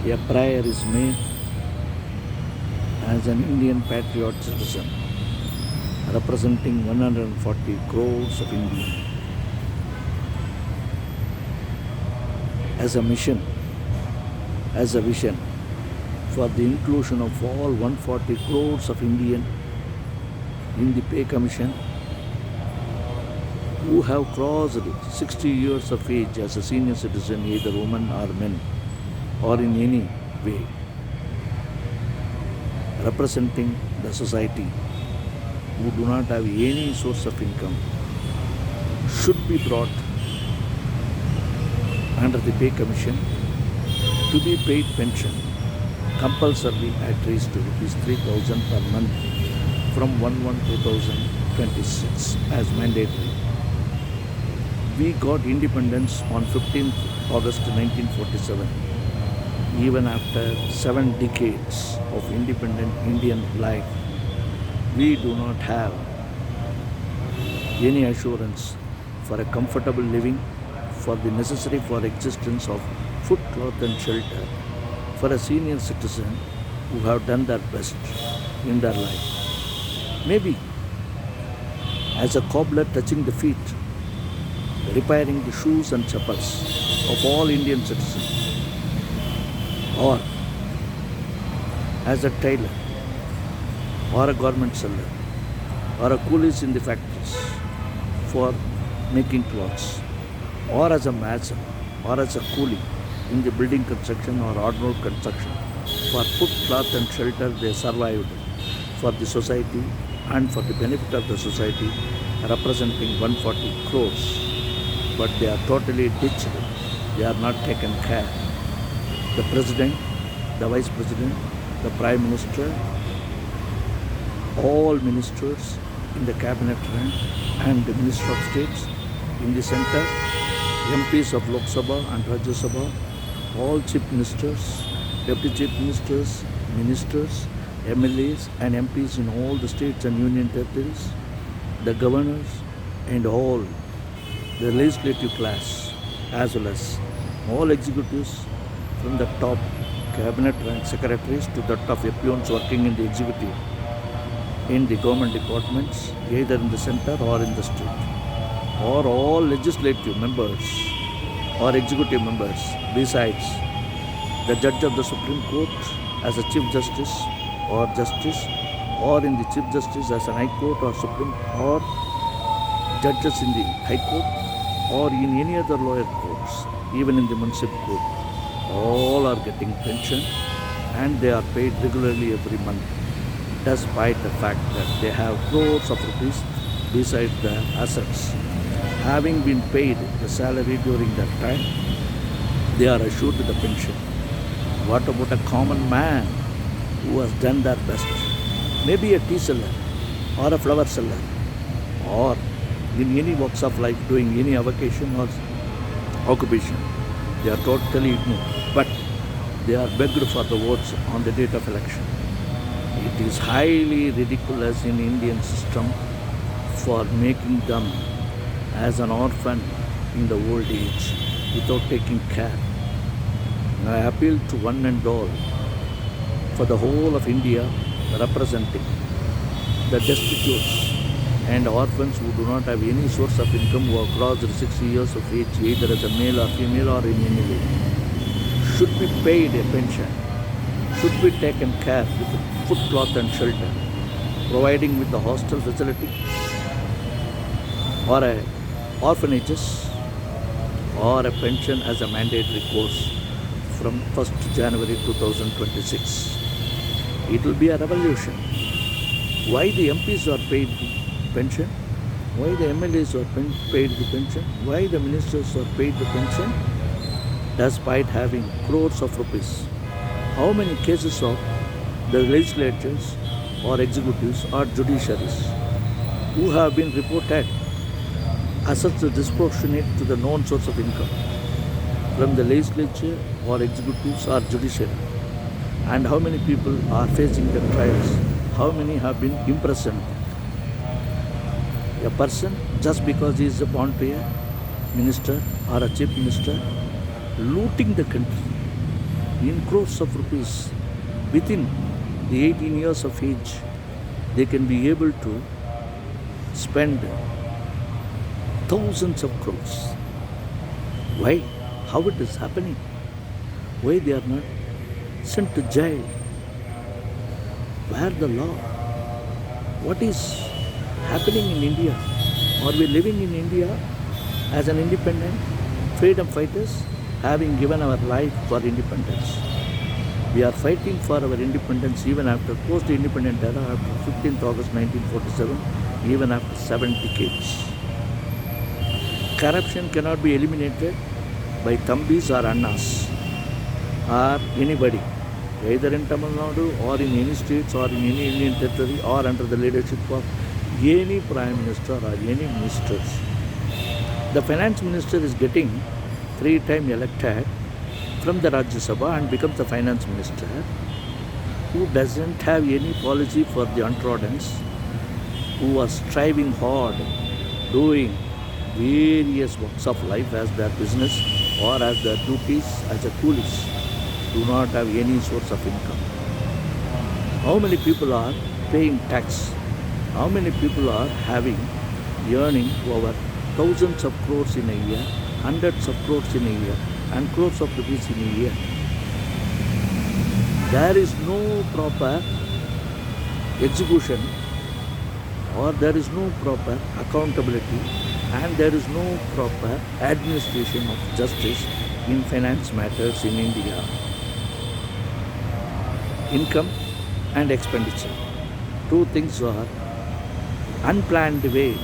A prayer is made as an Indian patriot citizen representing 140 crores of Indians, as a mission, as a vision for the inclusion of all 140 crores of Indians in the pay commission who have crossed 60 years of age as a senior citizen, either women or men, or in any way, representing the society who do not have any source of income, should be brought under the pay commission to be paid pension compulsorily at least rupees 3,000 per month from 1/1/2026 as mandatory. We got independence on 15th August 1947. Even after 7 decades of independent Indian life, we do not have any assurance for a comfortable living, for the necessary for existence of food, cloth and shelter for a senior citizen who have done their best in their life. Maybe as a cobbler touching the feet, repairing the shoes and chappals of all Indian citizens, or as a tailor, or a garment seller, or a coolies in the factories for making clothes, or as a mason, or as a coolie in the building construction or ordinary construction. For food, cloth and shelter they survived for the society and for the benefit of the society, representing 140 crores. But they are totally ditched. They are not taken care. The President, the Vice President, the Prime Minister, all ministers in the cabinet rank and the Minister of States in the center, MPs of Lok Sabha and Rajya Sabha, all chief ministers, deputy chief ministers, ministers, MLAs and MPs in all the states and union territories, the governors and all the legislative class, as well as all executives from the top cabinet rank secretaries to the top peons working in the executive, in the government departments, either in the center or in the state, or all legislative members or executive members, besides the judge of the Supreme Court as a Chief Justice or Justice, or in the Chief Justice as an High Court or Supreme, or judges in the High Court, or in any other lower courts, even in the municipal court, all are getting pension and they are paid regularly every month, despite the fact that they have crores of rupees besides their assets. Having been paid the salary during that time, they are assured the pension. What about a common man who has done their best? Maybe a tea seller or a flower seller, or in any walks of life doing any avocation or occupation. They are totally ignorant, but they are begged for the votes on the date of election. It is highly ridiculous in Indian system for making them as an orphan in the old age without taking care. I appeal to one and all for the whole of India, representing the destitute and orphans who do not have any source of income, who have crossed 60 years of age, either as a male or female or in any way, should be paid a pension, should be taken care with food, cloth and shelter, providing with the hostel facility or a orphanages or a pension as a mandatory course from 1st January 2026. It will be a revolution. Why the MPs are paid the pension? Why the MLAs are paid the pension? Why the ministers are paid the pension? Despite having crores of rupees. How many cases of the legislatures or executives or judiciaries who have been reported assets disproportionate to the known source of income from the legislature or executives or judiciary? And how many people are facing the trials? How many have been imprisoned? A person, just because he is born to a minister or a chief minister, looting the country, in crores of rupees. Within the 18 years of age, they can be able to spend thousands of crores. Why? How it is happening? Why they are not sent to jail? Where the law? What is happening in India? Are we living in India as an independent freedom fighters, having given our life for independence? We are fighting for our independence even after post-independent era, after 15th August 1947, even after 7 decades. Corruption cannot be eliminated by Thambis or Annas or anybody, either in Tamil Nadu or in any states or in any Indian territory or under the leadership of any Prime Minister or any ministers. The Finance Minister is getting 3-time elected from the Rajya Sabha and becomes the Finance Minister, who doesn't have any policy for the untrodden, who are striving hard, doing various walks of life as their business or as their duties as a coolies, do not have any source of income. How many people are paying tax? How many people are earning over thousands of crores in a year, hundreds of crores in a year, and crores of rupees in a year? There is no proper execution, or there is no proper accountability, and there is no proper administration of justice in finance matters in India. Income and expenditure, two things are unplanned way.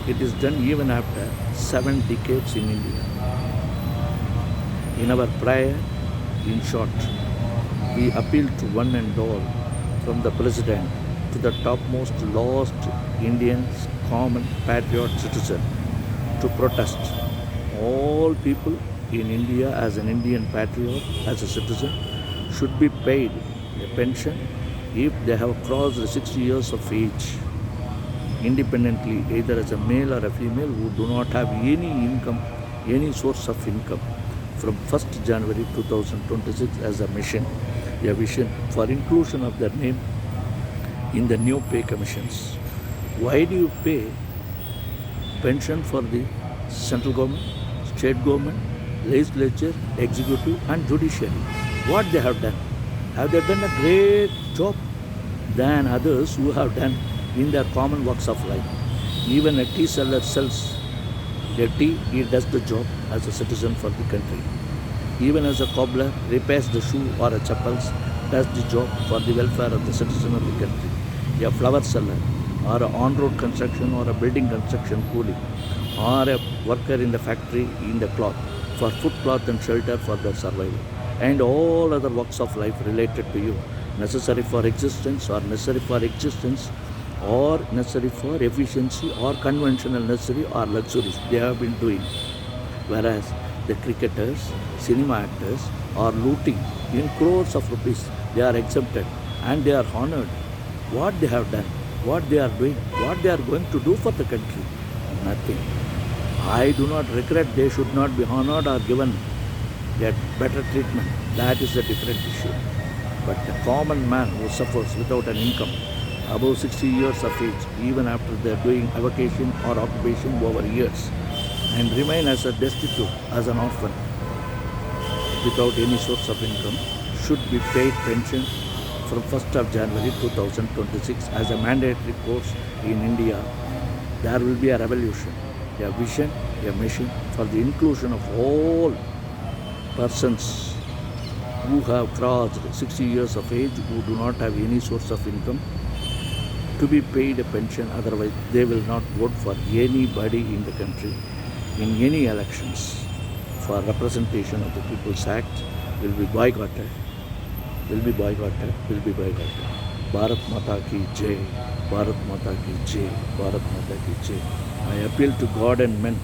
It is done even after 7 decades in India. In our prayer, in short, we appeal to one and all, from the President to the topmost lost Indians, common patriot citizen, to protest. All people in India as an Indian patriot, as a citizen, should be paid a pension if they have crossed 60 years of age, independently, either as a male or a female, who do not have any income, any source of income, from 1st January 2026 as a vision for inclusion of their name in the new pay commissions. Why do you pay pension for the central government, state government, legislature, executive and judiciary? What they have done? Have they done a great job than others who have done in their common walks of life? Even a tea seller sells a tea, he does the job as a citizen for the country. Even as a cobbler repairs the shoe or a chappals, does the job for the welfare of the citizen of the country. A flower seller or a on-road construction or a building construction coolie or a worker in the factory in the cloth, for food, cloth and shelter for their survival, and all other walks of life related to you, necessary for existence or necessary for efficiency or conventional necessary or luxuries they have been doing. Whereas the cricketers, cinema actors are looting in crores of rupees. They are exempted and they are honored. What they have done, what they are doing, what they are going to do for the country? Nothing. I do not regret they should not be honored or given that better treatment. That is a different issue. But the common man who suffers without an income, above 60 years of age, even after they are doing avocation or occupation over years, and remain as a destitute, as an orphan, without any source of income, should be paid pension from 1st of January 2026 as a mandatory course in India. There will be a revolution, a vision, a mission for the inclusion of all persons who have crossed 60 years of age, who do not have any source of income, to be paid a pension. Otherwise, they will not vote for anybody in the country in any elections. For representation of the People's Act will be boycotted, will be boycotted, will be boycotted. Bharat Mata ki Jai, Bharat Mata ki Jai, Bharat Mata ki Jai. I appeal to God and men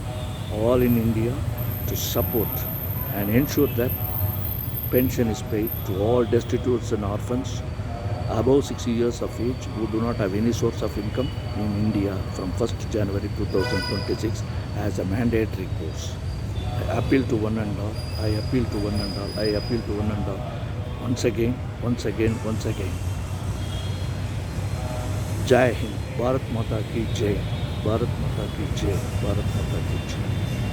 all in India to support and ensure that pension is paid to all destitutes and orphans above 60 years of age who do not have any source of income in India from 1st January 2026 as a mandatory course. I appeal to one and all, I appeal to one and all, I appeal to one and all once again, once again, once again. जय हिंद, भारत माता की जय, भारत माता की जय, भारत माता की जय.